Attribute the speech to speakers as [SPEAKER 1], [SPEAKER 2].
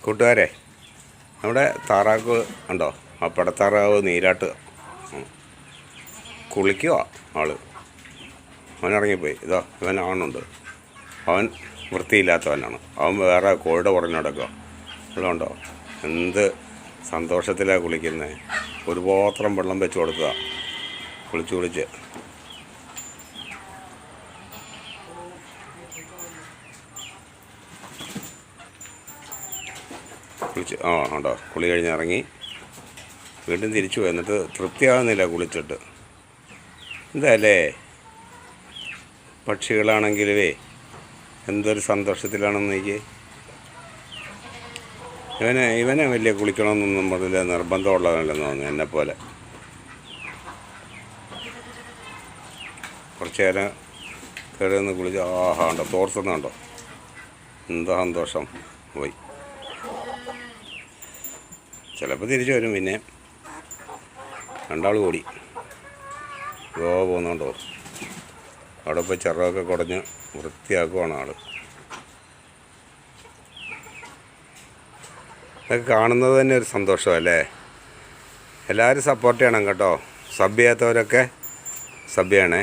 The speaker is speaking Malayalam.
[SPEAKER 1] കൂട്ടുകാരെ, നമ്മുടെ താറാവ് ഉണ്ടോ? ആ പടത്താറാവ് നീരാട്ട് കുളിക്കുക ആള്. അവനിറങ്ങിപ്പോയി. ഇതാ ഇവൻ ആണുണ്ട്. അവൻ വൃത്തിയില്ലാത്തവനാണ്. അവൻ വേറെ കോഴിയുടെ പുറഞ്ഞു നടക്കുക. വെള്ളമുണ്ടോ? എന്ത് സന്തോഷത്തിലാണ് കുളിക്കുന്നത്. ഒരു പാത്രം വെള്ളം വെച്ച് കൊടുക്കുക. കുളിച്ച് കുളിച്ച് ഉണ്ടോ? കുളി കഴിഞ്ഞ് ഇറങ്ങി വീണ്ടും തിരിച്ചു പോയി. എന്നിട്ട് തൃപ്തിയാകുന്നില്ല കുളിച്ചിട്ട്. എന്താല്ലേ പക്ഷികളാണെങ്കിലുവേ എന്തൊരു സന്തോഷത്തിലാണെന്ന് എനിക്ക്. ഇവനെ വലിയ കുളിക്കണമെന്നൊന്നും പറഞ്ഞില്ല, നിർബന്ധമുള്ളതല്ലെന്ന് തോന്നുന്നു. എന്നെപ്പോലെ കുറച്ച് നേരം കയറി ഒന്ന് കുളിച്ച് ഉണ്ടോ തോർത്തുന്നുണ്ടോ? എന്താ സന്തോഷം. പോയി. ചിലപ്പോൾ തിരിച്ചു വരും. പിന്നെ രണ്ടാൾ കൂടി പോകുന്നുണ്ടോ? അവിടെ പോയി ചിറകൊക്കെ കുടഞ്ഞ് വൃത്തിയാക്കുവാണ് ആൾ. ഇതൊക്കെ കാണുന്നത് തന്നെ ഒരു സന്തോഷമല്ലേ. എല്ലാവരും സപ്പോർട്ട് ചെയ്യണം കേട്ടോ. സബ് ചെയ്യാത്തവരൊക്കെ സബ് ചെയ്യണേ.